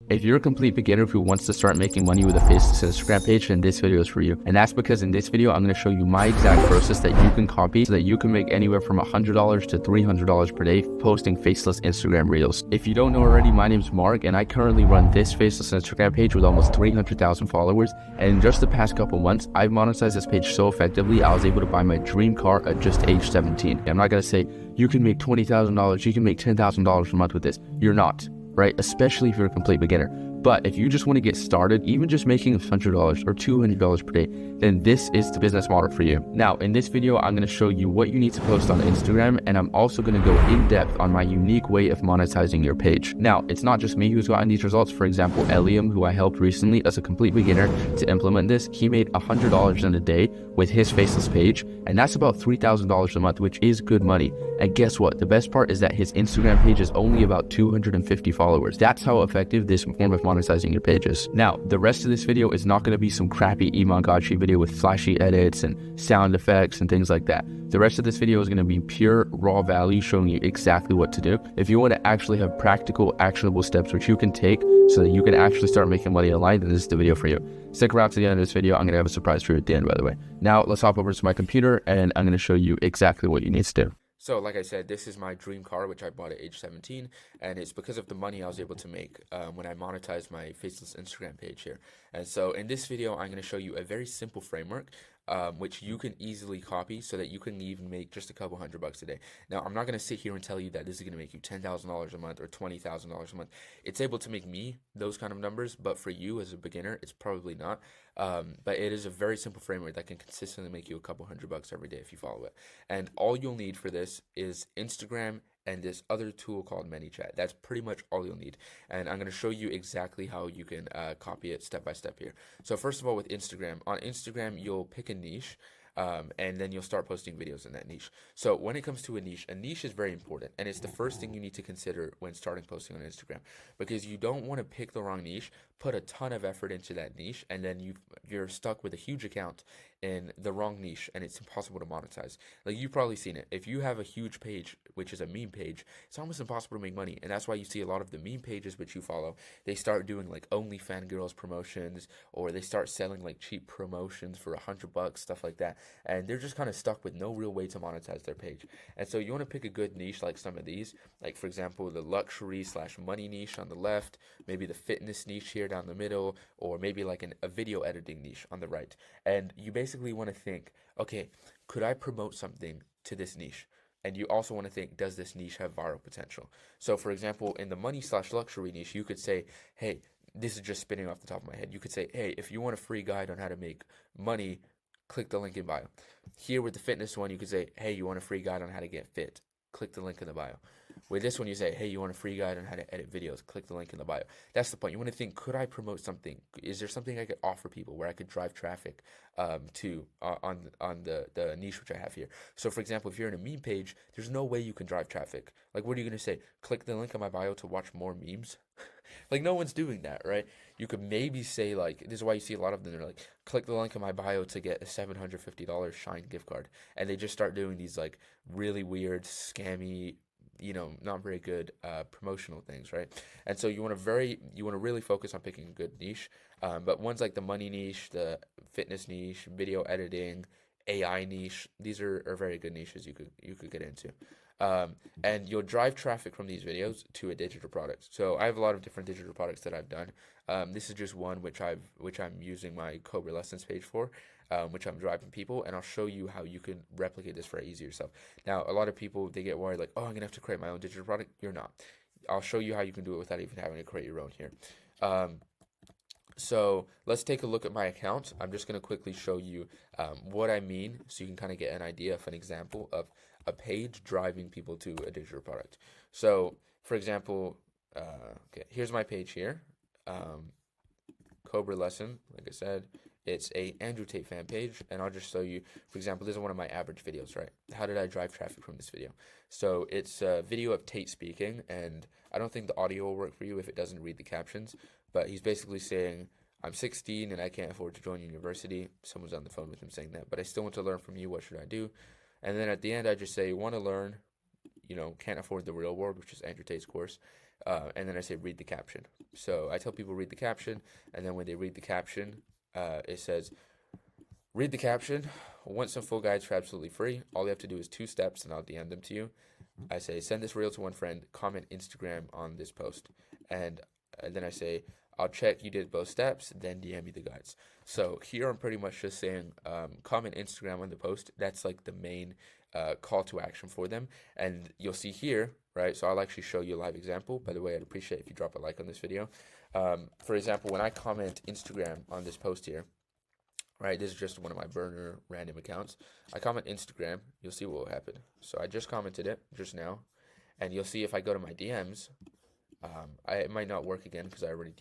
If you're a complete beginner who wants to start making money with a faceless Instagram page, then this video is for you. And that's because in this video, I'm going to show you my exact process that you can copy so that you can make anywhere from $100 to $300 per day posting faceless Instagram reels. If you don't know already, my name is Mark, and I currently run this faceless Instagram page with almost 300,000 followers. And in just the past couple months, I've monetized this page so effectively, I was able to buy my dream car at just age 17. I'm not going to say you can make $20,000, you can make $10,000 a month with this. You're not. Right? Especially if you're a complete beginner. But if you just want to get started, even just making $100 or $200 per day, then this is the business model for you. Now, in this video, I'm going to show you what you need to post on Instagram, and I'm also going to go in depth on my unique way of monetizing your page. Now, it's not just me who's gotten these results. For example, Eliam, who I helped recently as a complete beginner to implement this, he made $100 in a day with his faceless page, and that's about $3,000 a month, which is good money. And guess what? The best part is that his Instagram page is only about 250 followers. That's how effective this form of monetizing your page is. Now, the rest of this video is not going to be some crappy Imangachi video with flashy edits and sound effects and things like that. The rest of this video is going to be pure raw value showing you exactly what to do. If you want to actually have practical, actionable steps which you can take so that you can actually start making money online, then this is the video for you. Stick around to the end of this video. I'm going to have a surprise for you at the end, by the way. Now, let's hop over to my computer and I'm going to show you exactly what you need to do. So like I said, this is my dream car, which I bought at age 17, and it's because of the money I was able to make when I monetized my faceless Instagram page here. And so in this video, I'm going to show you a very simple framework which you can easily copy so that you can even make just a couple $100 a day. Now, I'm not going to sit here and tell you that this is going to make you $10,000 a month or $20,000 a month. It's able to make me those kind of numbers, but for you as a beginner, it's probably not. But it is a very simple framework that can consistently make you a couple $100 every day if you follow it. And all you'll need for this is Instagram and this other tool called ManyChat. That's pretty much all you'll need. And I'm going to show you exactly how you can copy it step by step here. So first of all, with Instagram, on Instagram, you'll pick a niche. And then you'll start posting videos in that niche. So when it comes to a niche is very important, and it's the first thing you need to consider when starting posting on Instagram, because you don't want to pick the wrong niche, put a ton of effort into that niche, and then you're stuck with a huge account in the wrong niche, and it's impossible to monetize. Like, you've probably seen it. If you have a huge page, which is a meme page, it's almost impossible to make money, and that's why you see a lot of the meme pages which you follow, they start doing like only fangirls promotions, or they start selling like cheap promotions for $100, stuff like that. And they're just kind of stuck with no real way to monetize their page. And so you want to pick a good niche like some of these, like for example the luxury/money niche on the left, maybe the fitness niche here down the middle, or maybe like a video editing niche on the right. And you basically want to think, okay, could I promote something to this niche? And you also want to think, does this niche have viral potential? So for example, in the money/luxury niche, you could say, hey, this is just spinning off the top of my head. You could say, hey, if you want a free guide on how to make money, click the link in bio. Here with the fitness one, you could say, hey, you want a free guide on how to get fit? Click the link in the bio. With this one, you say, hey, you want a free guide on how to edit videos? Click the link in the bio. That's the point. You want to think, could I promote something? Is there something I could offer people where I could drive traffic to on the niche which I have here? So for example, if you're in a meme page, there's no way you can drive traffic. Like, what are you going to say? Click the link in my bio to watch more memes? Like, no one's doing that, right? You could maybe say, like, this is why you see a lot of them. They're like, click the link in my bio to get a $750 Shine gift card. And they just start doing these, like, really weird, scammy, not very good promotional things, right? And so you want to really focus on picking a good niche. But ones like the money niche, the fitness niche, video editing, AI niche, these are very good niches you could get into. And you'll drive traffic from these videos to a digital product. So I have a lot of different digital products that I've done. This is just one which I'm using my Cobra Lessons page for, which I'm driving people, and I'll show you how you can replicate this very easy yourself. Now, a lot of people, they get worried like, oh, I'm gonna have to create my own digital product. You're not. I'll show you how you can do it without even having to create your own here. So let's take a look at my account. I'm just going to quickly show you what I mean so you can kind of get an idea of an example of a page driving people to a digital product. So for example, okay, here's my page here. Cobra Lesson, like I said, it's a Andrew Tate fan page, and I'll just show you, for example, this is one of my average videos, right? How did I drive traffic from this video? So it's a video of Tate speaking, and I don't think the audio will work for you if it doesn't read the captions, but he's basically saying, I'm 16 and I can't afford to join university. Someone's on the phone with him saying that, but I still want to learn from you. What should I do? And then at the end, I just say, want to learn, can't afford the real world, which is Andrew Tate's course. and then I say read the caption. So I tell people read the caption, and then when they read the caption, it says read the caption. Want some full guides for absolutely free? All you have to do is 2 steps, and I'll DM them to you. I say send this reel to one friend, comment Instagram on this post, and then I say I'll check you did both steps, then DM me the guides. So here I'm pretty much just saying comment Instagram on the post. That's like the main call to action for them, and you'll see here, right? So I'll actually show you a live example. By the way, I'd appreciate if you drop a like on this video. For example, when I comment Instagram on this post here, right, this is just one of my burner random accounts. I comment Instagram, you'll see what will happen. So I just commented it just now, and you'll see if I go to my DMs, it might not work again because I already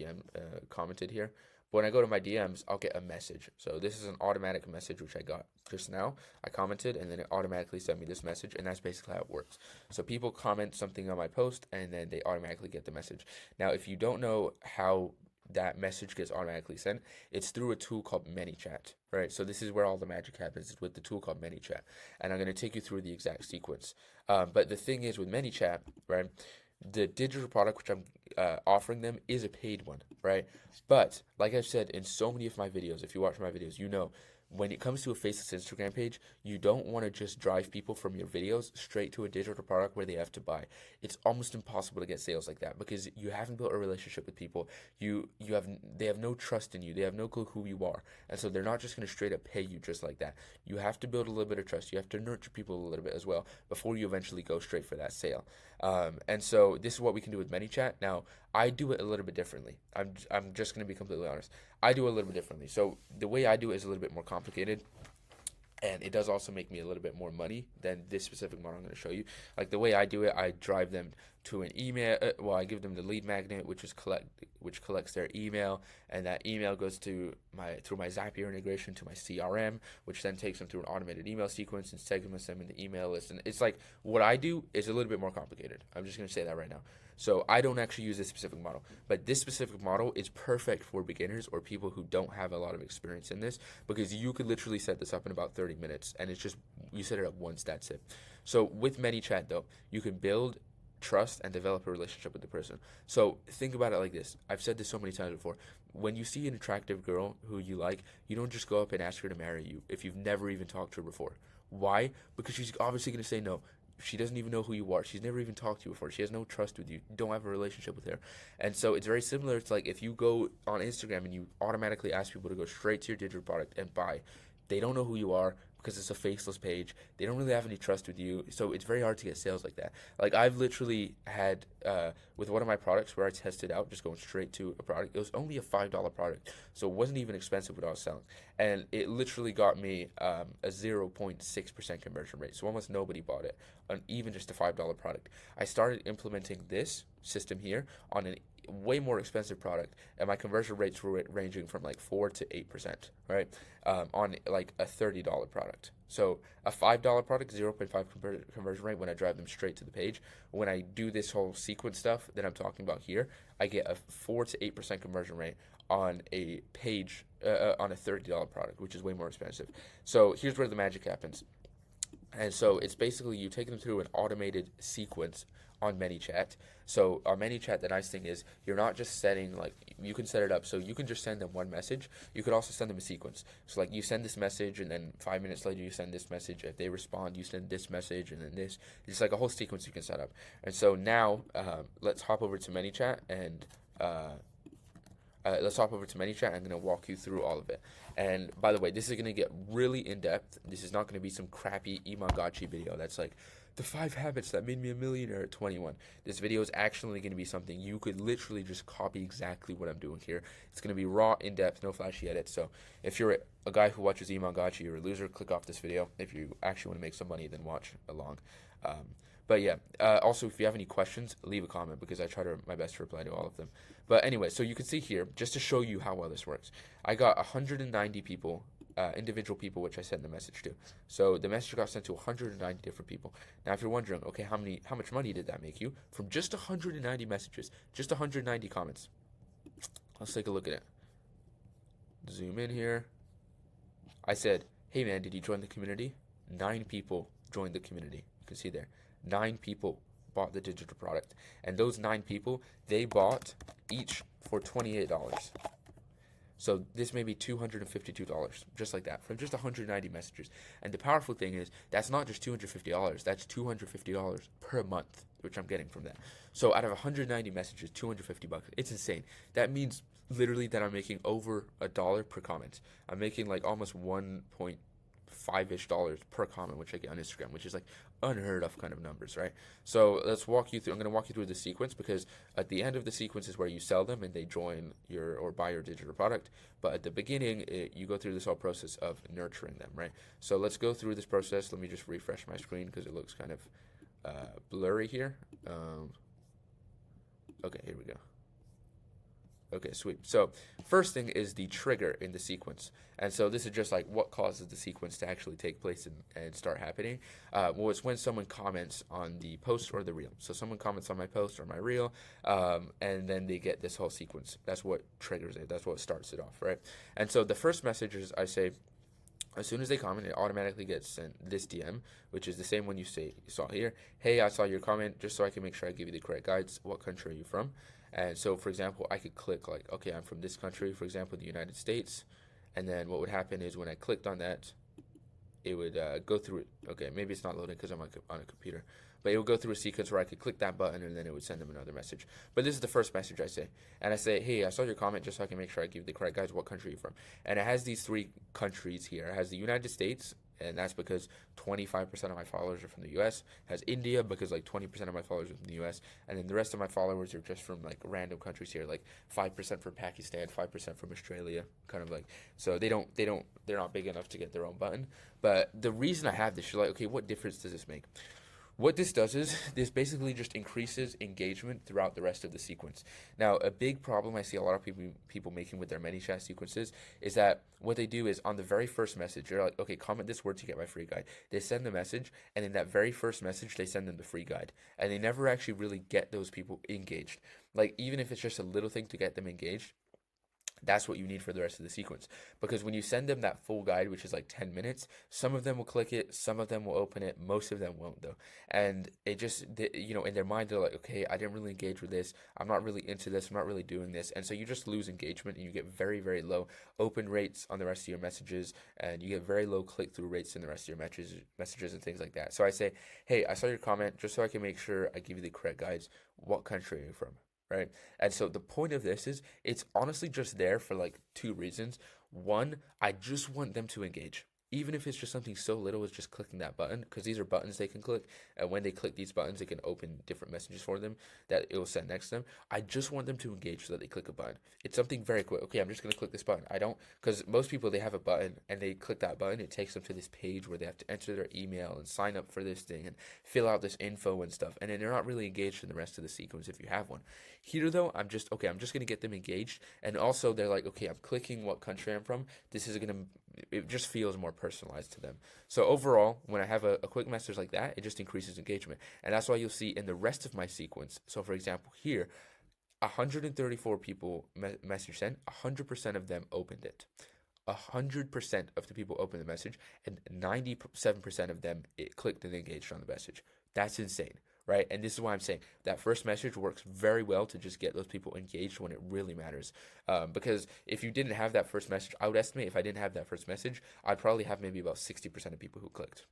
commented here. But when I go to my DMs, I'll get a message. So this is an automatic message which I got just now. I commented, and then it automatically sent me this message, and that's basically how it works. So people comment something on my post, and then they automatically get the message. Now, if you don't know how that message gets automatically sent, it's through a tool called ManyChat, right? So this is where all the magic happens, is with the tool called ManyChat, and I'm going to take you through the exact sequence. But the thing is with ManyChat, right, the digital product which I'm offering them is a paid one, right? But like I've said in so many of my videos, if you watch my videos, you know, when it comes to a faceless Instagram page, you don't want to just drive people from your videos straight to a digital product where they have to buy. It's almost impossible to get sales like that because you haven't built a relationship with people. They have no trust in you. They have no clue who you are. And so they're not just going to straight up pay you just like that. You have to build a little bit of trust. You have to nurture people a little bit as well before you eventually go straight for that sale. And so this is what we can do with ManyChat. Now, I do it a little bit differently. I'm just going to be completely honest. I do it a little bit differently. So the way I do it is a little bit more complicated, and it does also make me a little bit more money than this specific model I'm going to show you. Like the way I do it, I drive them to an email. I give them the lead magnet, which collects their email, and that email goes to through my Zapier integration to my CRM, which then takes them through an automated email sequence and segments them in the email list. And it's like what I do is a little bit more complicated. I'm just going to say that right now. So I don't actually use this specific model, but this specific model is perfect for beginners or people who don't have a lot of experience in this, because you could literally set this up in about 30 minutes, and it's just, you set it up once, that's it. So with ManyChat though, you can build trust and develop a relationship with the person. So think about it like this. I've said this so many times before. When you see an attractive girl who you like, you don't just go up and ask her to marry you if you've never even talked to her before. Why? Because she's obviously going to say no. She doesn't even know who you are. She's never even talked to you before. She has no trust with you. You don't have a relationship with her. And so it's very similar to like if you go on Instagram and you automatically ask people to go straight to your digital product and buy. They don't know who you are because it's a faceless page. They don't really have any trust with you. So it's very hard to get sales like that. Like I've literally had with one of my products where I tested out just going straight to a product. It was only a $5 product. So it wasn't even expensive what I was selling. And it literally got me a 0.6% conversion rate. So almost nobody bought it on even just a $5 product. I started implementing this system here on a way more expensive product, and my conversion rates were ranging from like 4 to 8%, right? On like a $30 product. So a $5 product, 0.5 conversion rate when I drive them straight to the page. When I do this whole sequence stuff that I'm talking about here, I get a 4 to 8% conversion rate on a page, on a $30 product, which is way more expensive. So here's where the magic happens. And so it's basically you take them through an automated sequence on ManyChat. So on ManyChat, the nice thing is you're not just setting, like, you can set it up so you can just send them one message. You could also send them a sequence. So like you send this message, and then 5 minutes later you send this message. If they respond, you send this message, and then this. It's like a whole sequence you can set up. And so now let's hop over to ManyChat and I'm going to walk you through all of it. And by the way, this is going to get really in-depth. This is not going to be some crappy Imangachi video that's like, the 5 habits that made me a millionaire at 21. This video is actually going to be something you could literally just copy exactly what I'm doing here. It's going to be raw, in-depth, no flashy edits. So if you're a guy who watches Imangachi, you're a loser, click off this video. If you actually want to make some money, then watch along. But yeah, also if you have any questions, leave a comment because I try my best to reply to all of them. But anyway, so you can see here, just to show you how well this works, I got 190 people, individual people, which I sent the message to. So the message got sent to 190 different people. Now, if you're wondering, okay, how much money did that make you? From just 190 messages, just 190 comments. Let's take a look at it. Zoom in here. I said, hey man, did you join the community? 9 people joined the community. You can see there. 9 people bought the digital product. And those 9 people, they bought each for $28. So this may be $252, just like that, from just 190 messages. And the powerful thing is, that's not just $250, that's $250 per month, which I'm getting from that. So out of 190 messages, 250 bucks. It's insane. That means literally that I'm making over $1 per comment. I'm making like almost 1.5-ish dollars per comment, which I get on Instagram, which is like unheard of kind of numbers, right? So let's walk you through. I'm going to walk you through the sequence, because at the end of the sequence is where you sell them and they join your or buy your digital product. But at the beginning, you go through this whole process of nurturing them, right? So let's go through this process. Let me just refresh my screen because it looks kind of blurry here. Okay, here we go. Okay, sweet. So first thing is the trigger in the sequence. And so this is just like what causes the sequence to actually take place and start happening. Well, it's when someone comments on the post or the reel. So someone comments on my post or my reel, and then they get this whole sequence. That's what triggers it. That's what starts it off, right? And so the first message is, I say, as soon as they comment, it automatically gets sent this DM, which is the same one you saw here. Hey, I saw your comment, just so I can make sure I give you the correct guides. What country are you from? And so, for example, I could click like, okay, I'm from this country, for example, the United States. And then what would happen is when I clicked on that, it would go through it. Okay, maybe it's not loading because I'm on a computer. But it would go through a sequence where I could click that button and then it would send them another message. But this is the first message I say. And I say, hey, I saw your comment, just so I can make sure I give you the correct guys. What country are you from? And it has these 3 countries here. It has the United States, and that's because 25% of my followers are from the US. It has India, because like 20% of my followers are from the US. And then the rest of my followers are just from like random countries here, like 5% from Pakistan, 5% from Australia, kind of like. So they're not big enough to get their own button. But the reason I have this, you're like, okay, what difference does this make? What this does is, this basically just increases engagement throughout the rest of the sequence. Now, a big problem I see a lot of people making with their ManyChat sequences is that what they do is, on the very first message, they're like, okay, comment this word to get my free guide. They send the message, and in that very first message, they send them the free guide. And they never actually really get those people engaged. Like, even if it's just a little thing to get them engaged, that's what you need for the rest of the sequence. Because when you send them that full guide, which is like 10 minutes, some of them will click it, some of them will open it, most of them won't though. And it just, in their mind, they're like, okay, I didn't really engage with this. I'm not really into this. I'm not really doing this. And so you just lose engagement, and you get very, very low open rates on the rest of your messages, and you get very low click-through rates in the rest of your messages and things like that. So I say, hey, I saw your comment, just so I can make sure I give you the correct guides. What country are you from? Right? And so the point of this is, it's honestly just there for like 2 reasons. One, I just want them to engage. Even if it's just something so little as just clicking that button, because these are buttons they can click, and when they click these buttons, it can open different messages for them that it will send next to them. I just want them to engage so that they click a button. It's something very quick. Okay, I'm just going to click this button. I don't, because most people, they have a button and they click that button, it takes them to this page where they have to enter their email and sign up for this thing and fill out this info and stuff, and then they're not really engaged in the rest of the sequence if you have one. Here though, I'm just going to get them engaged, and also they're like, okay, I'm clicking what country I'm from. This is going to, it just feels more personalized to them. So overall, when I have a quick message like that, it just increases engagement. And that's why you'll see in the rest of my sequence. So for example, here, 134 people message sent, 100% of them opened it. 100% of the people opened the message, and 97% of them clicked and engaged on the message. That's insane, right? And this is why I'm saying that first message works very well to just get those people engaged when it really matters. Because if you didn't have that first message, I would estimate if I didn't have that first message, I'd probably have maybe about 60% of people who clicked.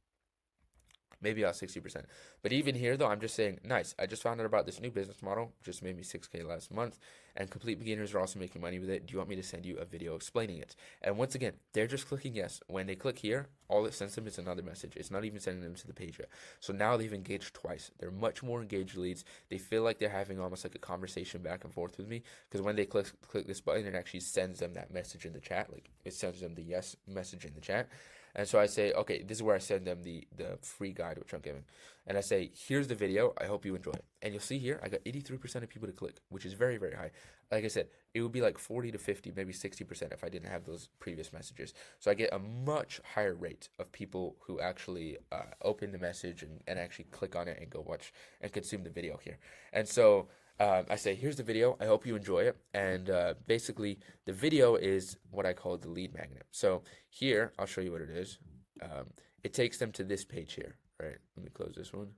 Maybe about 60%. But even here, though, I'm just saying, nice. I just found out about this new business model. Just made me $6K last month. And complete beginners are also making money with it. Do you want me to send you a video explaining it? And once again, they're just clicking yes. When they click here, all it sends them is another message. It's not even sending them to the page yet. So now they've engaged twice. They're much more engaged leads. They feel like they're having almost like a conversation back and forth with me. Because when they click this button, it actually sends them that message in the chat. Like, it sends them the yes message in the chat. And so I say, okay, this is where I send them the free guide, which I'm giving. And I say, here's the video. I hope you enjoy it. And you'll see here, I got 83% of people to click, which is very, very high. Like I said, it would be like 40 to 50, maybe 60% if I didn't have those previous messages. So I get a much higher rate of people who actually open the message and actually click on it and go watch and consume the video here. And so I say, here's the video. I hope you enjoy it. And basically, the video is what I call the lead magnet. So here, I'll show you what it is. It takes them to this page here, right? Let me close this one.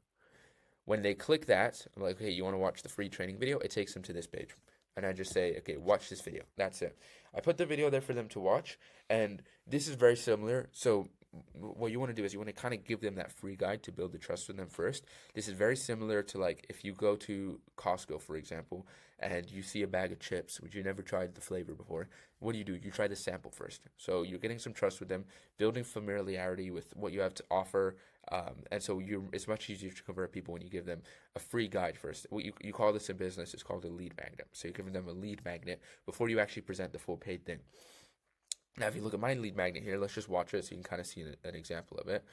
When they click that, I'm like, okay, you want to watch the free training video? It takes them to this page. And I just say, okay, watch this video. That's it. I put the video there for them to watch. And this is very similar. So what you want to do is you want to kind of give them that free guide to build the trust with them first. This is very similar to like if you go to Costco, for example, and you see a bag of chips, which you never tried the flavor before. What do? You try the sample first. So you're getting some trust with them, building familiarity with what you have to offer. And so it's much easier to convert people when you give them a free guide first. What you call this in business is called a lead magnet. So you're giving them a lead magnet before you actually present the full paid thing. Now, if you look at my lead magnet here, let's just watch it so you can kind of see an example of it.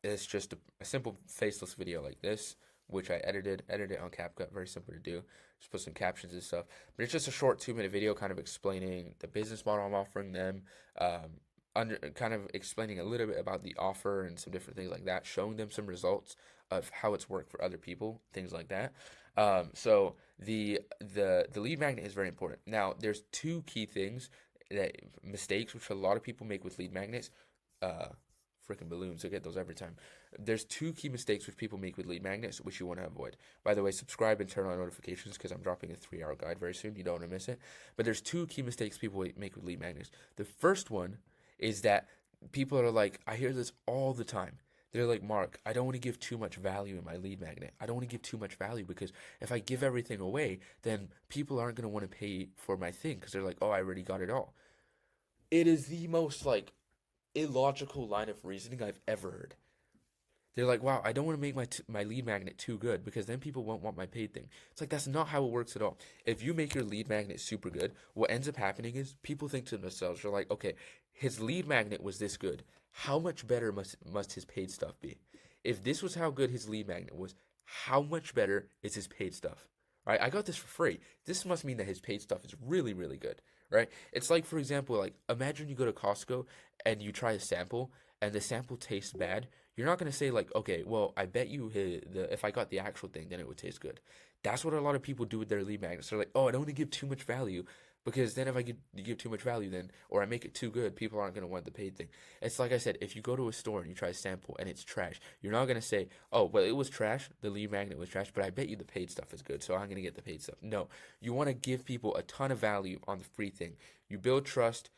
It's just a simple faceless video like this, which I edited on CapCut. Very simple to do. Just put some captions and stuff. But it's just a short 2-minute video kind of explaining the business model I'm offering them, kind of explaining a little bit about the offer and some different things like that, showing them some results of how it's worked for other people, things like that. So the lead magnet is very important. Now, there's 2 key things mistakes which a lot of people make with lead magnets. Freaking balloons, I get those every time. There's 2 key mistakes which people make with lead magnets which you want to avoid. By the way, subscribe and turn on notifications because I'm dropping a 3-hour guide very soon. You don't want to miss it. But there's 2 key mistakes people make with lead magnets. The first one is that people are like, I hear this all the time. They're like, Mark, I don't want to give too much value in my lead magnet. I don't want to give too much value because if I give everything away, then people aren't going to want to pay for my thing because they're like, oh, I already got it all. It is the most like illogical line of reasoning I've ever heard. They're like, wow, I don't want to make my lead magnet too good because then people won't want my paid thing. It's like, that's not how it works at all. If you make your lead magnet super good, what ends up happening is people think to themselves, they're like, okay, his lead magnet was this good. How much better must his paid stuff be? If this was how good his lead magnet was, how much better is his paid stuff? Right? I got this for free. This must mean that his paid stuff is really, really good. Right? It's like, for example, like imagine you go to Costco and you try a sample and the sample tastes bad. You're not going to say like, okay, well, I bet you if I got the actual thing, then it would taste good. That's what a lot of people do with their lead magnets. They're like, oh, I don't want to give too much value because then if I give too much value, then or I make it too good, people aren't going to want the paid thing. It's like I said, if you go to a store and you try a sample and it's trash, you're not going to say, oh, well, it was trash, the lead magnet was trash, but I bet you the paid stuff is good, so I'm going to get the paid stuff. No, you want to give people a ton of value on the free thing. You build trust,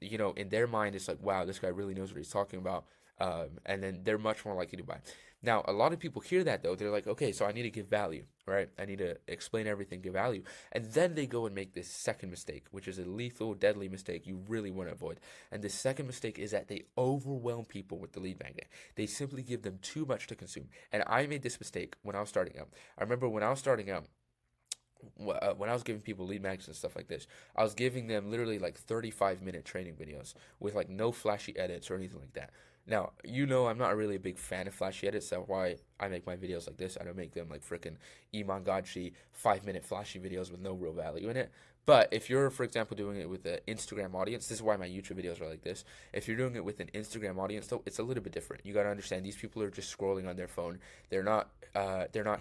in their mind, it's like, wow, this guy really knows what he's talking about. And then they're much more likely to buy. Now, a lot of people hear that though. They're like, okay, so I need to give value, right? I need to explain everything, give value. And then they go and make this second mistake, which is a lethal, deadly mistake you really want to avoid. And the second mistake is that they overwhelm people with the lead magnet. They simply give them too much to consume. And I made this mistake when I was starting out. I remember when I was starting out, when I was giving people lead magnets and stuff like this, I was giving them literally like 35-minute training videos with like no flashy edits or anything like that. Now, I'm not really a big fan of flashy edits. That's why I make my videos like this. I don't make them like freaking Imangachi 5-minute flashy videos with no real value in it. But if you're, for example, doing it with an Instagram audience, this is why my YouTube videos are like this. If you're doing it with an Instagram audience, though, it's a little bit different. You gotta understand these people are just scrolling on their phone. They're not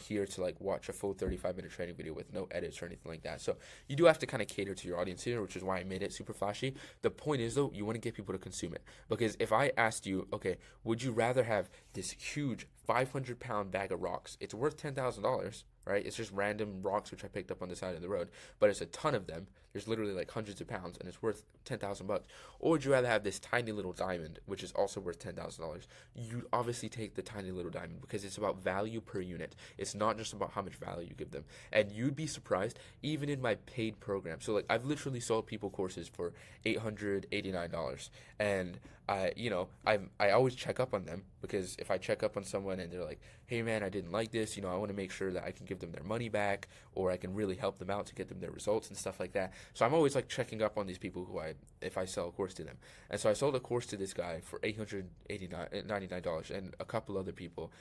here to like watch a full 35-minute training video with no edits or anything like that. So you do have to kind of cater to your audience here, which is why I made it super flashy. The point is though, you want to get people to consume it because if I asked you, okay, would you rather have this huge 500-pound bag of rocks? It's worth $10,000. Right? It's just random rocks which I picked up on the side of the road, but it's a ton of them. There's literally like hundreds of pounds, and it's worth $10,000. Or would you rather have this tiny little diamond, which is also worth $10,000? You'd obviously take the tiny little diamond because it's about value per unit. It's not just about how much value you give them. And you'd be surprised, even in my paid program. So like I've literally sold people courses for $889, and I always check up on them because if I check up on someone and they're like, hey man, I didn't like this, I want to make sure that I can give them their money back or I can really help them out to get them their results and stuff like that. So I'm always like checking up on these people if I sell a course to them. And so I sold a course to this guy for $899 and a couple other people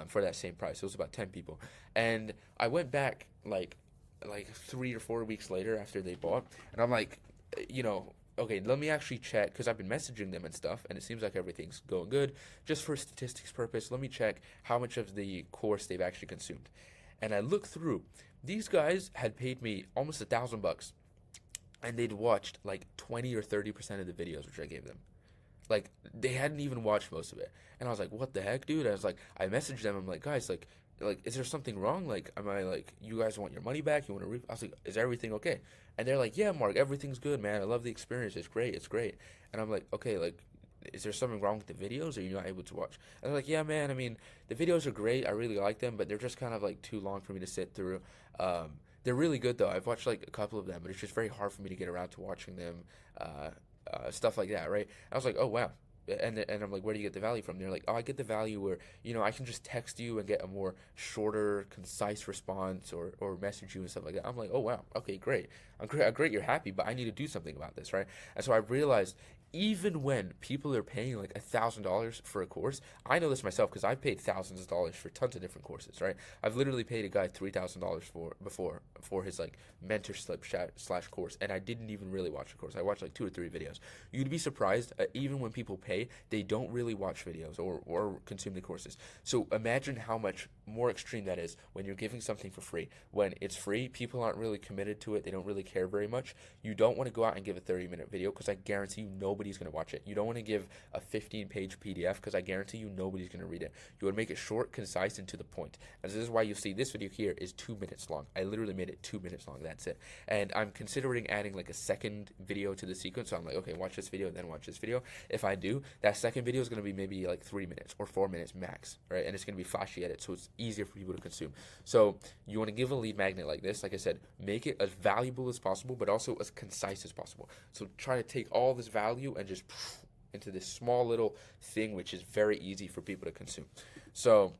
for that same price. It was about 10 people. And I went back like 3 or 4 weeks later after they bought, and I'm like, okay, let me actually check, because I've been messaging them and stuff, and it seems like everything's going good. Just for statistics purpose, let me check how much of the course they've actually consumed. And I looked through. These guys had paid me almost $1,000, and they'd watched like 20 or 30% of the videos which I gave them. Like, they hadn't even watched most of it. And I was like, what the heck, dude? I messaged them. I'm like, guys, like like, is there something wrong? Like, am I like, you guys want your money back? You want to I was like, is everything okay? And they're like, yeah, Mark, everything's good, man. I love the experience. It's great. It's great. And I'm like, okay, like, is there something wrong with the videos? Or are you not able to watch? And they're like, yeah, man. I mean, the videos are great. I really like them, but they're just kind of like too long for me to sit through. They're really good though. I've watched like a couple of them, but it's just very hard for me to get around to watching them. Stuff like that, right? I was like, oh wow. And I'm like, where do you get the value from? They're like, oh, I get the value where, I can just text you and get a more shorter, concise response, or message you and stuff like that. I'm like, oh wow, okay, great. I'm great you're happy, but I need to do something about this, right? And so I realized, even when people are paying like $1,000 for a course, I know this myself because I've paid thousands of dollars for tons of different courses, right? I've literally paid a guy $3,000 for his like mentorship slash course, and I didn't even really watch the course. I watched like 2 or 3 videos. You'd be surprised, even when people pay, they don't really watch videos or consume the courses. So imagine how much more extreme that is when you're giving something for free. When it's free, people aren't really committed to it. They don't really care very much. You don't want to go out and give a 30-minute video because I guarantee you nobody's going to watch it. You don't want to give a 15-page PDF because I guarantee you nobody's going to read it. You want to make it short, concise, and to the point. And this is why you see this video here is 2 minutes long. I literally made it 2 minutes long. That's it. And I'm considering adding like a second video to the sequence. So I'm like, okay, watch this video, then watch this video. If I do, that second video is going to be maybe like 3 minutes or 4 minutes max, right? And it's going to be flashy edit, so it's easier for people to consume. So you want to give a lead magnet like this. Like I said, make it as valuable as possible, but also as concise as possible. So try to take all this value and just into this small little thing, which is very easy for people to consume. So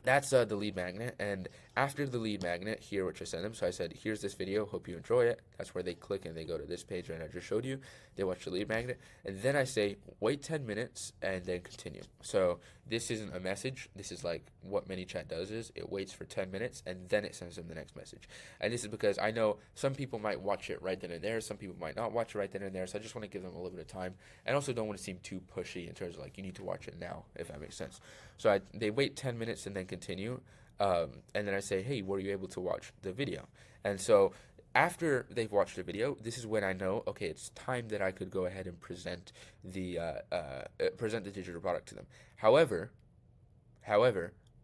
that's the lead magnet. And after the lead magnet here, which I sent them, so I said, here's this video, hope you enjoy it. That's where they click and they go to this page that I just showed you. They watch the lead magnet, and then I say wait 10 minutes and then continue. So this isn't a message. This is like what ManyChat does is it waits for 10 minutes and then it sends them the next message. And this is because I know some people might watch it right then and there, some people might not watch it right then and there, so I just want to give them a little bit of time, and also don't want to seem too pushy in terms of like, you need to watch it now, if that makes sense. So they wait 10 minutes and then continue. And then I say, hey, were you able to watch the video? And so after they've watched the video, this is when I know, okay, it's time that I could go ahead and present the digital product to them. However,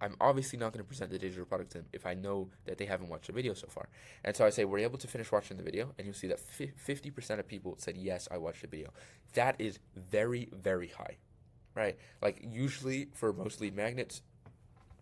I'm obviously not going to present the digital product to them if I know that they haven't watched the video so far. And so I say, were you able to finish watching the video? And you'll see that 50% of people said, yes, I watched the video. That is very, very high, right? Like usually for most lead magnets,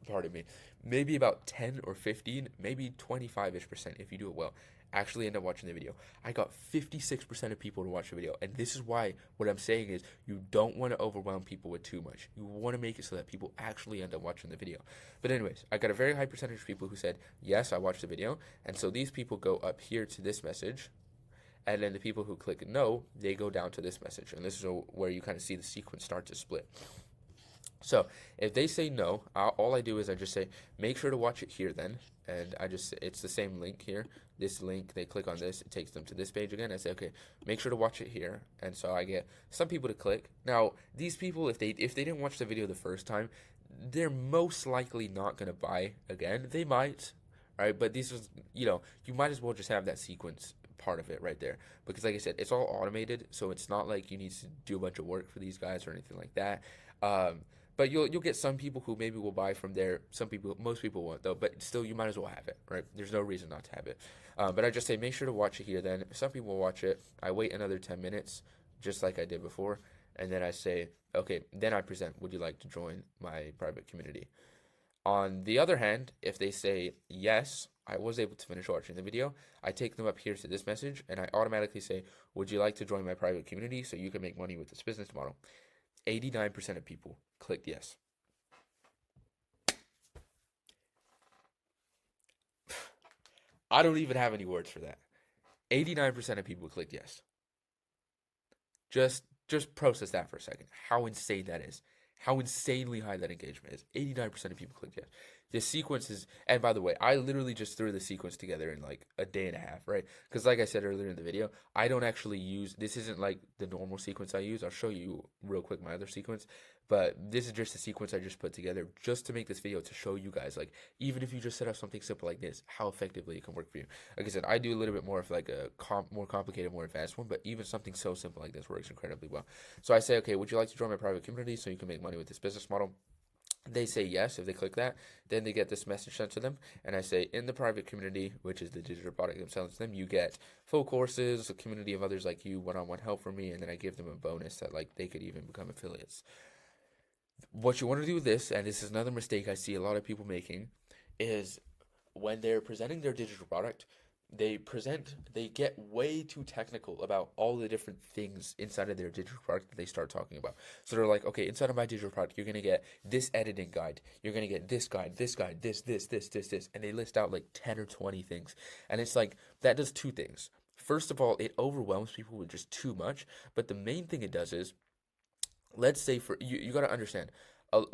pardon me, maybe about 10 or 15, maybe 25-ish% if you do it well, actually end up watching the video. I got 56% of people to watch the video, and this is why what I'm saying is you don't want to overwhelm people with too much. You want to make it so that people actually end up watching the video. But anyways, I got a very high percentage of people who said, yes, I watched the video, and so these people go up here to this message, and then the people who click no, they go down to this message, and this is where you kind of see the sequence start to split. So if they say no, all I do is I just say, make sure to watch it here then. And it's the same link here. This link, they click on this, it takes them to this page again. I say, okay, make sure to watch it here. And so I get some people to click. Now, these people, if they didn't watch the video the first time, they're most likely not going to buy again. They might, right? But this is, you might as well just have that sequence part of it right there, because like I said, it's all automated, so it's not like you need to do a bunch of work for these guys or anything like that. But you'll get some people who maybe will buy from there. Most people won't though. But still, you might as well have it, right? There's no reason not to have it. But I just say make sure to watch it here. Then some people will watch it. I wait another 10 minutes, just like I did before, and then I say, okay. Then I present. Would you like to join my private community? On the other hand, if they say yes, I was able to finish watching the video, I take them up here to this message, and I automatically say, would you like to join my private community so you can make money with this business model? 89% of people clicked yes. I don't even have any words for that. 89% of people clicked yes. Just process that for a second. How insane that is. How insanely high that engagement is. 89% of people clicked yes. The sequence is, and by the way, I literally just threw the sequence together in like a day and a half, right? Because like I said earlier in the video, I don't actually use, this isn't like the normal sequence I use. I'll show you real quick my other sequence, but this is just a sequence I just put together just to make this video to show you guys, like, even if you just set up something simple like this, how effectively it can work for you. Like I said, I do a little bit more of like a more complicated, more advanced one, but even something so simple like this works incredibly well. So I say, okay, would you like to join my private community so you can make money with this business model? They say yes. If they click that, then they get this message sent to them. And I say, in the private community, which is the digital product I'm selling to them, you get full courses, a community of others like you, one-on-one help from me, and then I give them a bonus that like they could even become affiliates. What you want to do with this, and this is another mistake I see a lot of people making, is when they're presenting their digital product, they get way too technical about all the different things inside of their digital product that they start talking about. So they're like, okay, inside of my digital product, you're gonna get this editing guide, you're gonna get this guide, this, and they list out like 10 or 20 things. And it's like that does two things. First of all, it overwhelms people with just too much, but the main thing it does is, let's say for you got to understand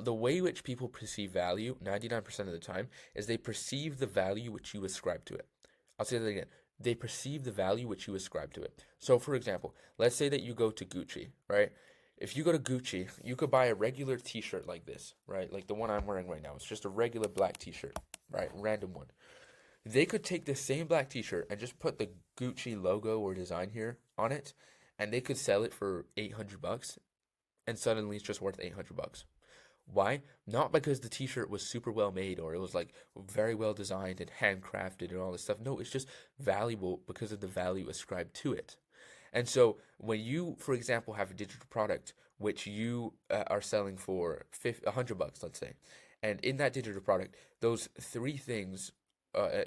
the way which people perceive value 99% of the time is they perceive the value which you ascribe to it. I'll say that again. They perceive the value which you ascribe to it. So for example, let's say that you go to Gucci, right? If you go to Gucci, you could buy a regular t-shirt like this, right? Like the one I'm wearing right now. It's just a regular black t-shirt, right? Random one. They could take the same black t-shirt and just put the Gucci logo or design here on it, and they could sell it for 800 bucks, and suddenly it's just worth 800 bucks. Why? Not because the t-shirt was super well made or it was like very well designed and handcrafted and all this stuff. No, it's just valuable because of the value ascribed to it. And so when you, for example, have a digital product which you are selling for 100 bucks, let's say, and in that digital product, those three things,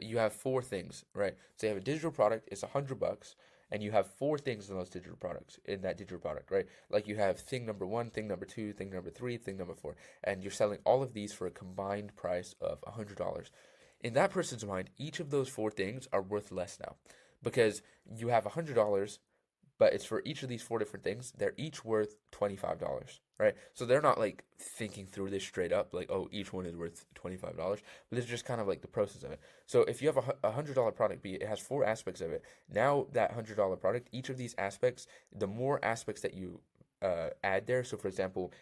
you have four things, right? So you have a digital product, it's 100 bucks, and you have four things in those digital products, in that digital product, right? Like you have thing number one, thing number two, thing number three, thing number four, and you're selling all of these for a combined price of $100. In that person's mind, each of those four things are worth less now because you have $100, but it's for each of these four different things. They're each worth $25, right? So they're not like thinking through this straight up, like, oh, each one is worth $25, but it's just kind of like the process of it. So if you have a $100 product, it has four aspects of it. Now that $100 product, each of these aspects, the more aspects that you add there. So for example,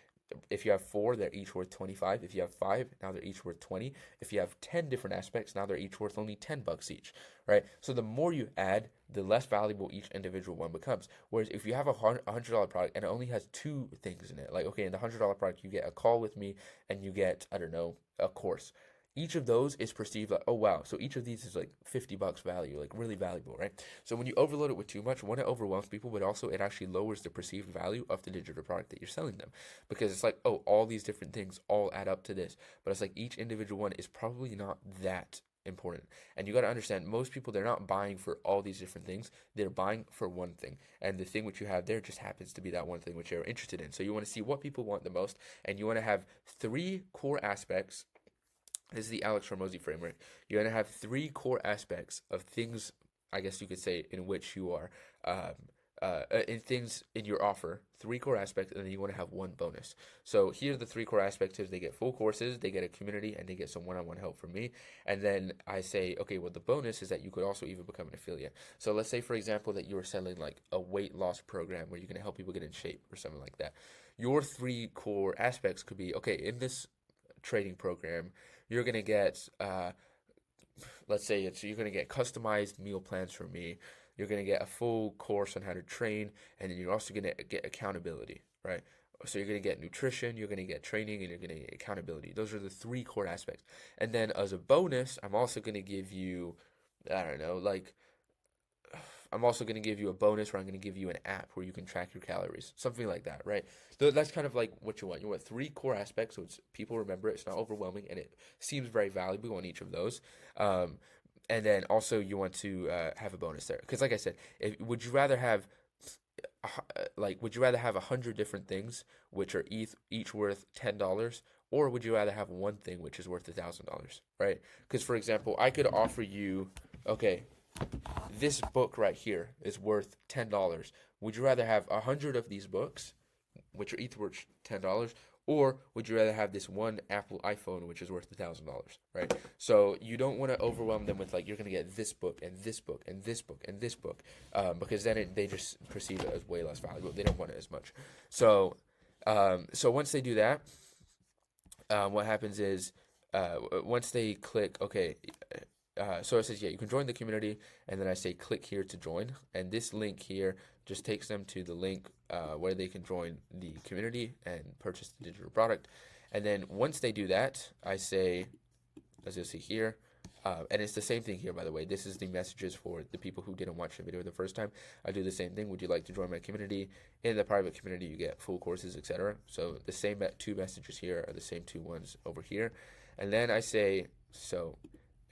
if you have four, they're each worth 25. If you have five, now they're each worth 20. If you have 10 different aspects, now they're each worth only 10 bucks each, right? So the more you add, the less valuable each individual one becomes. Whereas if you have a $100 product and it only has two things in it, like, okay, in the $100 product, you get a call with me and you get, I don't know, a course. Each of those is perceived like, oh wow, so each of these is like 50 bucks value, like really valuable, right? So when you overload it with too much, one, it overwhelms people, but also it actually lowers the perceived value of the digital product that you're selling them. Because it's like, oh, all these different things all add up to this. But it's like each individual one is probably not that important. And you got to understand, most people, they're not buying for all these different things. They're buying for one thing. And the thing which you have there just happens to be that one thing which you're interested in. So you want to see what people want the most, and you want to have three core aspects. This is the Alex Hormozi framework. You're going to have three core aspects of things, I guess you could say, in which you are, in things in your offer, three core aspects, and then you want to have one bonus. So here are the three core aspects is they get full courses, they get a community, and they get some one-on-one help from me. And then I say, okay, well, the bonus is that you could also even become an affiliate. So let's say, for example, that you were selling like a weight loss program where you're going to help people get in shape or something like that. Your three core aspects could be, okay, in this trading program, you're going to get, let's say you're going to get customized meal plans from me. You're going to get a full course on how to train, and then you're also going to get accountability, right? So you're going to get nutrition, you're going to get training, and you're going to get accountability. Those are the three core aspects. And then as a bonus, I'm also going to give you, I don't know, like, I'm also going to give you a bonus where I'm going to give you an app where you can track your calories, something like that, right? So that's kind of like what you want. You want three core aspects so it's people remember it, it's not overwhelming, and it seems very valuable on each of those. And then also you want to have a bonus there, because like I said, would you rather have 100 different things which are each worth $10, or would you rather have one thing which is worth $1,000, right? Because for example, I could offer you, okay, this book right here is worth $10. Would you rather have 100 of these books, which are each worth $10, or would you rather have this one Apple iPhone, which is worth $1,000, right? So you don't want to overwhelm them with like, you're going to get this book and this book and this book and this book, because then they just perceive it as way less valuable. They don't want it as much. So once they do that, what happens is, once they click, okay, so it says, yeah, you can join the community, and then I say click here to join, and this link here just takes them to the link where they can join the community and purchase the digital product. And then once they do that, I say, as you'll see here, and it's the same thing here, by the way. This is the messages for the people who didn't watch the video the first time. I do the same thing. Would you like to join my community? In the private community, you get full courses, etc. So the same two messages here are the same two ones over here. And then I say, so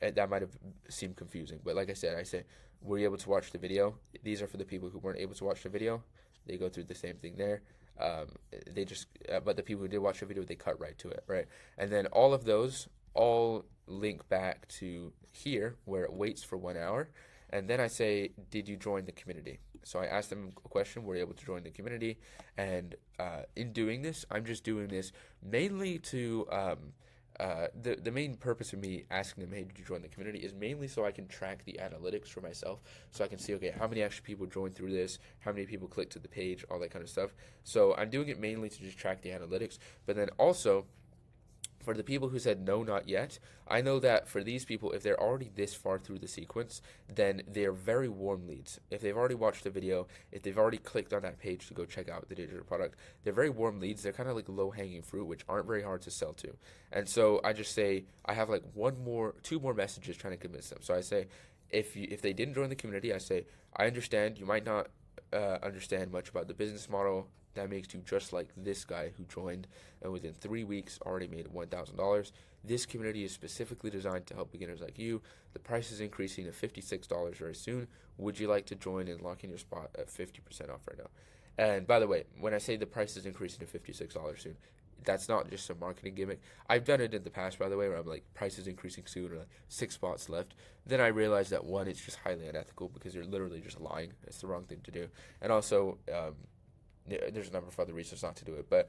that might have seemed confusing, but like I said, I say, were you able to watch the video? These are for the people who weren't able to watch the video. They go through the same thing there. But the people who did watch the video, they cut right to it, right? And then all of those all link back to here where it waits for 1 hour. And then I say, did you join the community? So I asked them a question, were you able to join the community? And in doing this, I'm just doing this mainly to, the main purpose of me asking them, hey, did you join the community, is mainly so I can track the analytics for myself. So I can see, okay, how many extra people joined through this, how many people clicked to the page, all that kind of stuff. So I'm doing it mainly to just track the analytics. But then also, for the people who said no, not yet, I know that for these people, if they're already this far through the sequence, then they're very warm leads. If they've already watched the video, if they've already clicked on that page to go check out the digital product, they're very warm leads. They're kind of like low-hanging fruit, which aren't very hard to sell to. And so I just say, I have like two more messages trying to convince them. So I say, if they didn't join the community, I say, I understand you might not understand much about the business model. That makes you just like this guy who joined and within 3 weeks already made $1,000. This community is specifically designed to help beginners like you. The price is increasing to $56 very soon. Would you like to join and lock in your spot at 50% off right now? And by the way, when I say the price is increasing to $56 soon, that's not just a marketing gimmick. I've done it in the past, by the way, where I'm like, price is increasing soon, or like 6 spots left. Then I realized that one, it's just highly unethical because you're literally just lying. It's the wrong thing to do. And also, there's a number of other reasons not to do it, but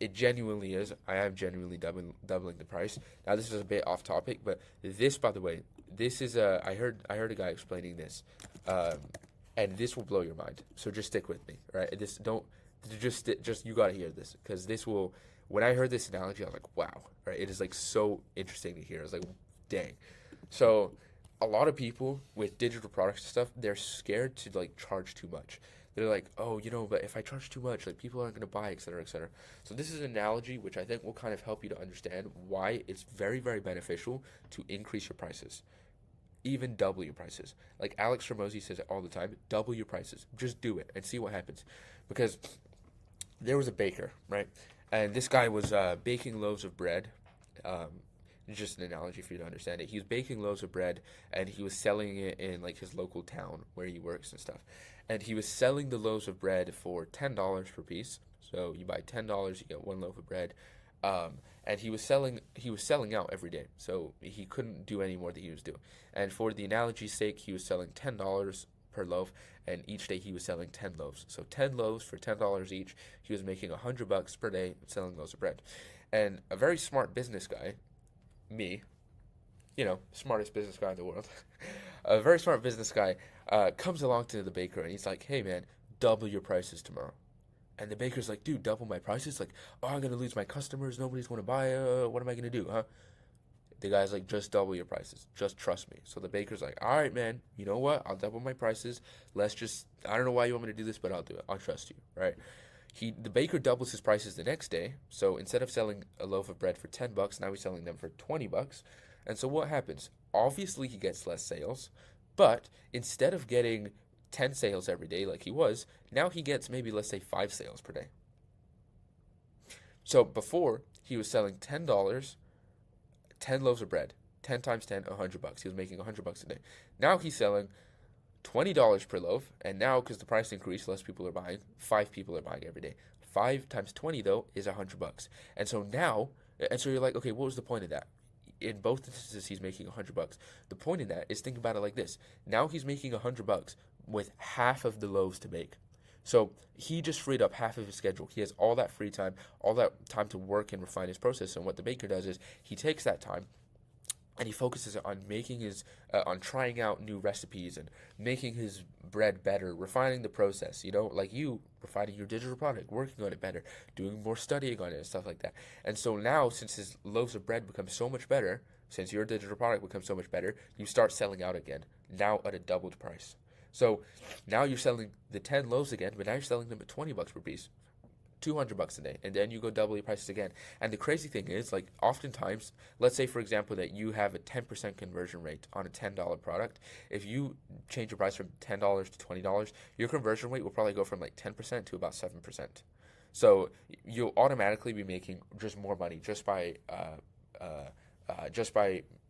it genuinely is. I am genuinely doubling the price. Now, this is a bit off topic, but this, by the way, this is I heard a guy explaining this, and this will blow your mind. So just stick with me, right? Just you gotta hear this, because this will. When I heard this analogy, I was like, wow, right? It is like so interesting to hear. I was like, dang. So a lot of people with digital products and stuff, they're scared to like charge too much. They're like, oh, but if I charge too much, like people aren't going to buy, et cetera, et cetera. So this is an analogy which I think will kind of help you to understand why it's very, very beneficial to increase your prices. Even double your prices. Like Alex Ramosi says it all the time, double your prices. Just do it and see what happens. Because there was a baker, right? And this guy was baking loaves of bread. Just an analogy for you to understand it. He was baking loaves of bread, and he was selling it in like his local town where he works and stuff. And he was selling the loaves of bread for $10 per piece. So you buy $10, you get one loaf of bread. And he was selling out every day. So he couldn't do any more than he was doing. And for the analogy's sake, he was selling $10 per loaf, and each day he was selling 10 loaves. So 10 loaves for $10 each. He was making $100 per day selling loaves of bread. And a very smart business guy, me, smartest business guy in the world, a very smart business guy comes along to the baker, and he's like, hey man, double your prices tomorrow. And the baker's like, dude, double my prices? Like, oh, I'm going to lose my customers. Nobody's going to buy. What am I going to do, huh? The guy's like, just double your prices. Just trust me. So the baker's like, all right, man, you know what? I'll double my prices. I don't know why you want me to do this, but I'll do it. I'll trust you, right? The baker doubles his prices the next day. So instead of selling a loaf of bread for $10, now he's selling them for $20. And so what happens? Obviously, he gets less sales. But instead of getting 10 sales every day like he was, now he gets maybe, let's say, 5 sales per day. So before, he was selling $10, 10 loaves of bread, 10 times 10, $100. He was making $100 a day. Now he's selling $20 per loaf, and now because the price increased, less people are buying. 5 people are buying every day. 5 times 20 though is $100. And so you're like, okay, what was the point of that? In both instances, he's making $100. The point in that is, think about it like this: now he's making $100 with half of the loaves to make. So he just freed up half of his schedule. He has all that free time, all that time to work and refine his process. And what the baker does is he takes that time and he focuses on on trying out new recipes and making his bread better, refining the process, like you, refining your digital product, working on it better, doing more studying on it and stuff like that. And so now, since his loaves of bread become so much better, since your digital product becomes so much better, you start selling out again, now at a doubled price. So now you're selling the 10 loaves again, but now you're selling them at $20 per piece. $200 a day, and then you go double your prices again. And the crazy thing is, like, oftentimes, let's say for example that you have a 10% conversion rate on a $10 product. If you change your price from $10 to $20, your conversion rate will probably go from like 10% to about 7%. So you'll automatically be making just more money just by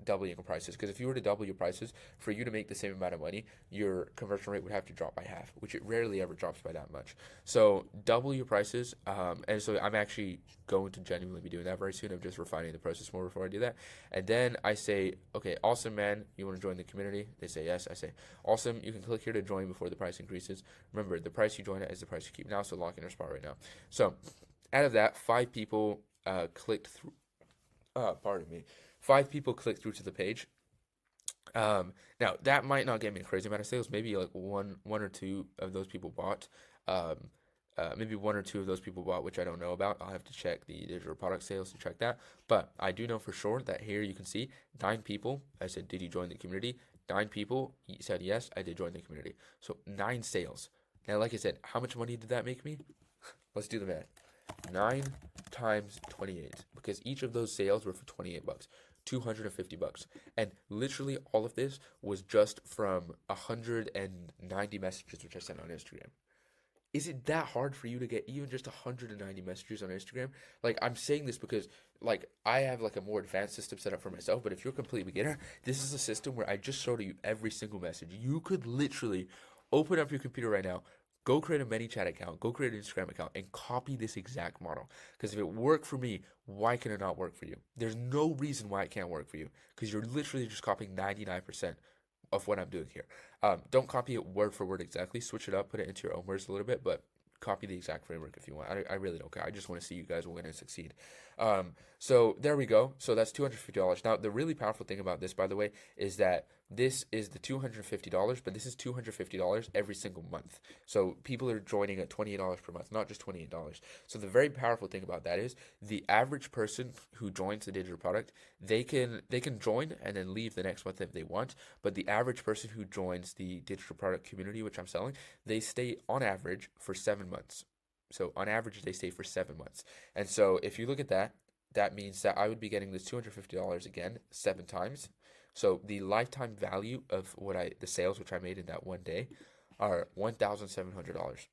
doubling your prices. Because if you were to double your prices, for you to make the same amount of money, your conversion rate would have to drop by half, which it rarely ever drops by that much. So double your prices. And so I'm actually going to genuinely be doing that very soon. I'm just refining the process more before I do that. And then I say, okay, awesome, man, you want to join the community? They say yes. I say, awesome, you can click here to join before the price increases. Remember, the price you join at is the price you keep now, so lock in your spot right now. So out of that, 5 people clicked through. Pardon me. 5 people click through to the page. Now that might not get me a crazy amount of sales. Maybe like one or two of those people bought. Maybe 1 or 2 of those people bought, which I don't know about. I'll have to check the digital product sales to check that. But I do know for sure that here you can see 9 people. I said, did you join the community? 9 people said yes, I did join the community. So 9 sales. Now, like I said, how much money did that make me? Let's do the math. 9 times 28, because each of those sales were for $28, $250. And literally all of this was just from 190 messages which I sent on Instagram. Is it that hard for you to get even just 190 messages on Instagram? Like, I'm saying this because, like, I have like a more advanced system set up for myself, but if you're a complete beginner, this is a system where I just show you every single message. You could literally open up your computer right now, go create a ManyChat account, go create an Instagram account, and copy this exact model. Because if it worked for me, why can it not work for you? There's no reason why it can't work for you, because you're literally just copying 99% of what I'm doing here. Don't copy it word for word exactly. Switch it up, put it into your own words a little bit, but copy the exact framework if you want. I really don't care. I just want to see you guys win and succeed. So there we go. So that's $250. Now, the really powerful thing about this, by the way, is that this is the $250, but this is $250 every single month. So people are joining at $28 per month, not just $28. So the very powerful thing about that is the average person who joins the digital product, they can join and then leave the next month if they want. But the average person who joins the digital product community, which I'm selling, they stay on average for 7 months. So on average, they stay for 7 months. And so if you look at that, that means that I would be getting this $250 again 7 times. So the lifetime value of the sales which I made in that one day are $1,700,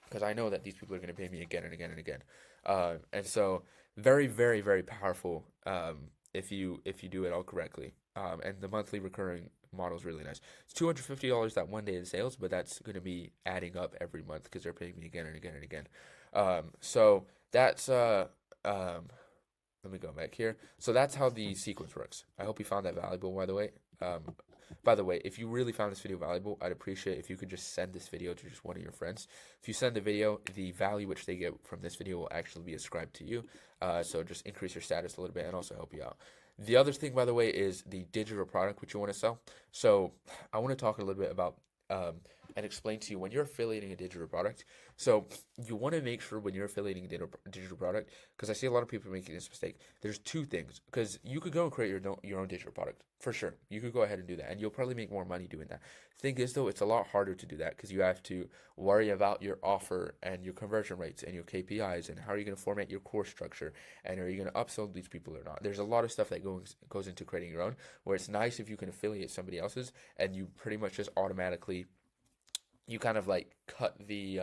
because I know that these people are going to pay me again and again and again. And so very, very, very powerful if you do it all correctly. And the monthly recurring model is really nice. It's $250 that one day in sales, but that's going to be adding up every month because they're paying me again and again and again. So that's let me go back here. So that's how the sequence works. I hope you found that valuable, by the way. By the way, if you really found this video valuable, I'd appreciate if you could just send this video to just one of your friends. If you send the video, the value which they get from this video will actually be ascribed to you. So just increase your status a little bit and also help you out. The other thing, by the way, is the digital product which you want to sell. So I want to talk a little bit about and explain to you when you're affiliating a digital product. So you want to make sure when you're affiliating a digital product, because I see a lot of people making this mistake. There's 2 things, because you could go and create your own digital product for sure. You could go ahead and do that, and you'll probably make more money doing that. Thing is, though, it's a lot harder to do that because you have to worry about your offer and your conversion rates and your KPIs and how are you going to format your course structure and are you going to upsell these people or not. There's a lot of stuff that goes into creating your own, where it's nice if you can affiliate somebody else's and you pretty much just automatically, you kind of like cut the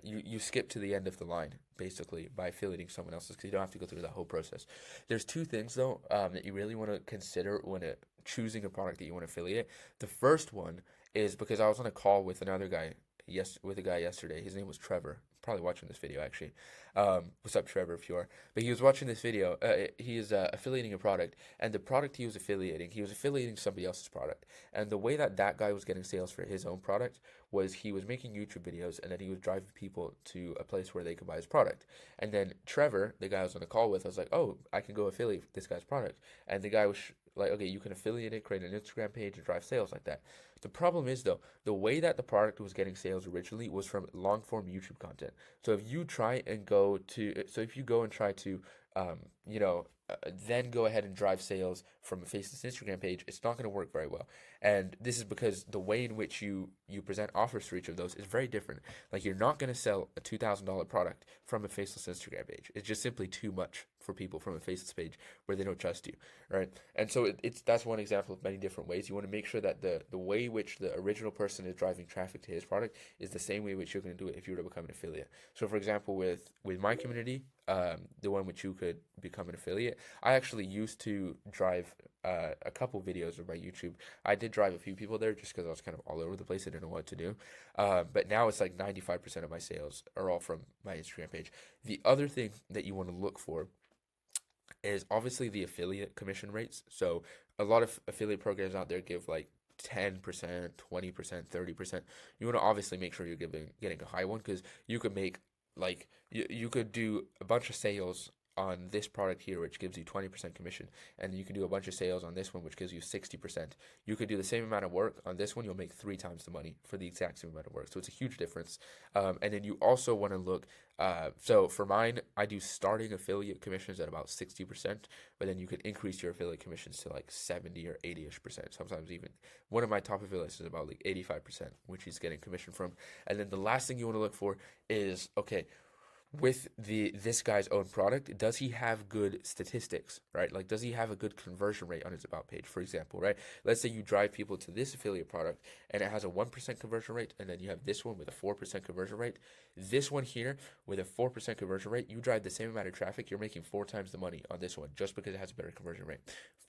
you skip to the end of the line basically by affiliating someone else's, because you don't have to go through that whole process. There's 2 things though that you really want to consider when choosing a product that you want to affiliate. The first one is, because I was on a call with another guy yesterday. His name was Trevor. Probably watching this video actually. What's up, Trevor, if you are? But he was watching this video. He is affiliating a product, and the product he was affiliating somebody else's product. And the way that guy was getting sales for his own product was he was making YouTube videos, and then he was driving people to a place where they could buy his product. And then Trevor, the guy I was on the call with, I was like, oh, I can go affiliate this guy's product. And the guy was like, okay, you can affiliate it, create an Instagram page, and drive sales like that. The problem is, though, the way that the product was getting sales originally was from long-form YouTube content. So if you go and try to, then go ahead and drive sales from a faceless Instagram page, it's not going to work very well. And this is because the way in which you present offers for each of those is very different. Like, you're not going to sell a $2,000 product from a faceless Instagram page. It's just simply too much for people from a faceless page where they don't trust you, right? And so that's one example of many different ways. You want to make sure that the way which the original person is driving traffic to his product is the same way which you're going to do it if you were to become an affiliate. So for example, with my community, the one which you could become an affiliate, I actually used to drive a couple videos of my YouTube. I did drive a few people there just because I was kind of all over the place. I didn't know what to do. But now it's like 95% of my sales are all from my Instagram page. The other thing that you want to look for is obviously the affiliate commission rates. So a lot of affiliate programs out there give like 10%, 20%, 30%. You want to obviously make sure you're getting a high one, because you could make like you could do a bunch of sales on this product here, which gives you 20% commission, and you can do a bunch of sales on this one, which gives you 60%. You could do the same amount of work on this one, you'll make 3 times the money for the exact same amount of work. So it's a huge difference. And then you also want to look, so for mine, I do starting affiliate commissions at about 60%, but then you could increase your affiliate commissions to like 70 or 80-ish%. Sometimes even one of my top affiliates is about like 85%, which he's getting commission from. And then the last thing you want to look for is, okay, with this guy's own product, does he have good statistics, right? Like, does he have a good conversion rate on his about page, for example, right? Let's say you drive people to this affiliate product and it has a 1% conversion rate, and then you have this one with a 4% conversion rate. This one here with a 4% conversion rate, you drive the same amount of traffic, you're making 4 times the money on this one just because it has a better conversion rate.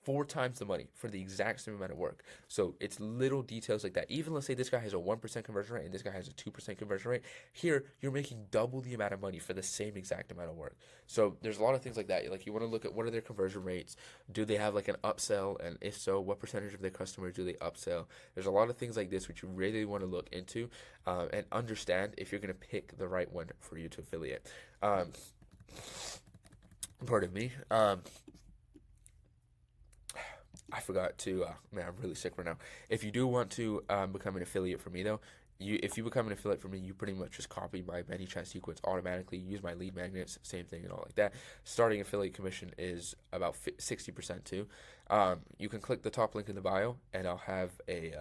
4 times the money for the exact same amount of work. So it's little details like that. Even let's say this guy has a 1% conversion rate and this guy has a 2% conversion rate. Here, you're making double the amount of money for the same exact amount of work. So there's a lot of things like that. Like, you want to look at what are their conversion rates. Do they have like an upsell? And if so, what percentage of their customers do they upsell? There's a lot of things like this which you really want to look into and understand if you're going to pick the right one for you to affiliate. Pardon me. I forgot to, man, I'm really sick right now. If you do want to become an affiliate for me, though, if you become an affiliate for me, you pretty much just copy my ManyChat sequence automatically, use my lead magnets, same thing and all like that. Starting affiliate commission is about 60% too. You can click the top link in the bio, and I'll have a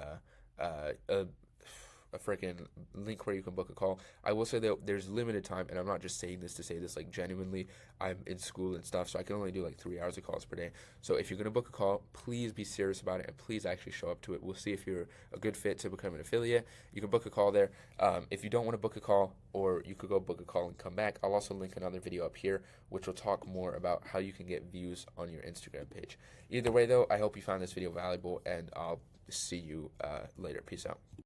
freaking link where you can book a call. I will say that there's limited time, and I'm not just saying this to say this. Like, genuinely, I'm in school and stuff, so I can only do like 3 hours of calls per day. So if you're gonna book a call, please be serious about it, and please actually show up to it. We'll see if you're a good fit to become an affiliate. You can book a call there. If you don't want to book a call, or you could go book a call and come back, I'll also link another video up here which will talk more about how you can get views on your Instagram page. Either way though, I hope you found this video valuable, and I'll see you later. Peace out.